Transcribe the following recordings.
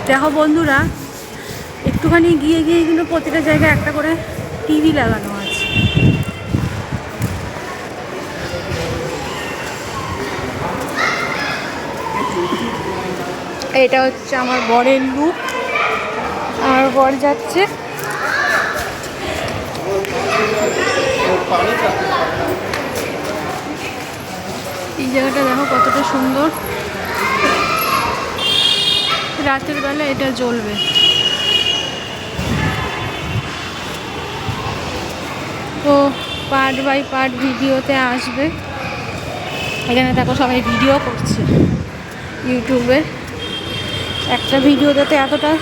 দেখো বন্ধুরা, একটুখানি গিয়ে কিন্তু প্রতিটা জায়গায় একটা করে টিভি লাগানো আছে। এটা হচ্ছে আমার বরের লুক। আমার বর যাচ্ছে। এই জায়গাটা দেখো কতটা সুন্দর। রাতের বেলা এটা জ্বলবে। তো পার্ট বাই পার্ট ভিডিওতে আসবে। এখানে দেখো সবাই ভিডিও করছে ইউটিউবে। একটা ভিডিওতে তো এতটা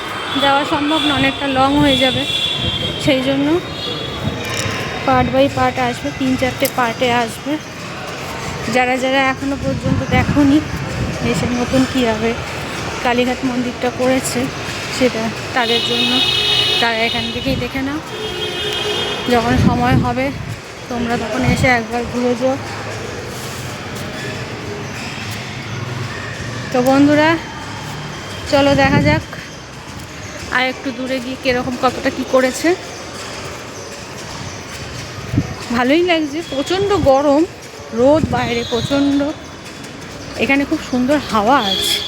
দেওয়া সম্ভব না, অনেকটা লং হয়ে যাবে। সেই জন্য পার্ট বাই পার্ট আসবে, 3-4টে পার্টে আসবে। যারা যারা এখনো পর্যন্ত দেখোনি এসে নতুন কীভাবে কালীঘাট মন্দিরটা করেছে সেটা তাদের জন্য, তারা এখান থেকেই দেখে নাও। যখন সময় হবে তোমরা তখন এসে একবার ঘুরে যাও। তো বন্ধুরা চলো দেখা যাক আর একটু দূরে গিয়ে কীরকম কতটা কি করেছে। ভালোই লাগছে। প্রচণ্ড গরম, রোদ বাইরে প্রচণ্ড। এখানে খুব সুন্দর হাওয়া আছে।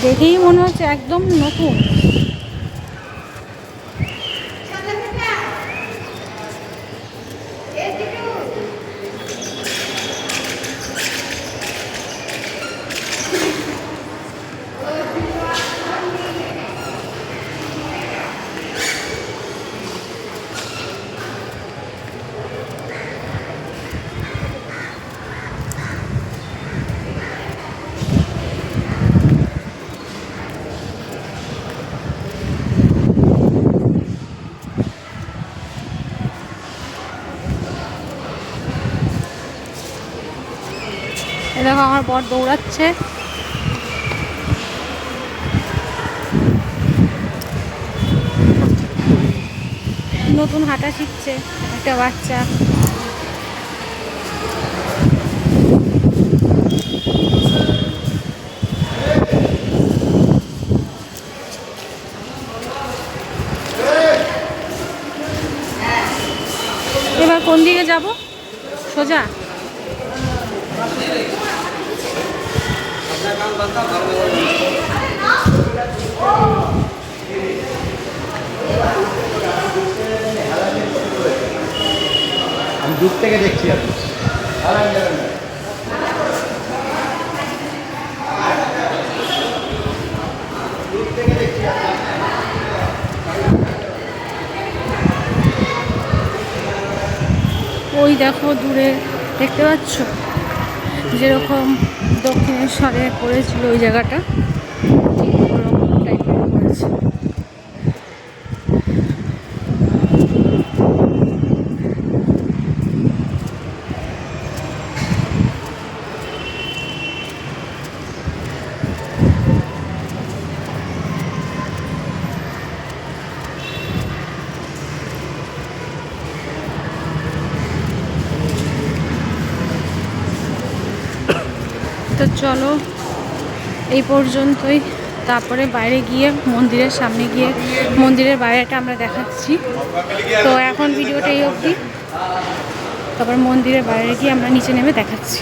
দেখেই মনে হচ্ছে একদম নতুন। দেখো আমার বর দৌড়াচ্ছে। নতুন হাঁটা শিখছে একটা বাচ্চা। এবার কোন দিকে যাব? সোজা? আমি দূর থেকে দেখছি। ওই দেখো দূরে দেখতে পাচ্ছ, যেরকম দক্ষিণেশ্বরে করেছিল ওই জায়গাটা, ঠিক ওরকম টাইপের করেছে। তো চলো এই পর্যন্তই। তারপরে বাইরে গিয়ে মন্দিরের সামনে গিয়ে মন্দিরের বাইরেটা আমরা দেখাচ্ছি। তো এখন ভিডিওটা এই অবধি, তারপর মন্দিরের বাইরে গিয়ে আমরা নিচে নেমে দেখাচ্ছি।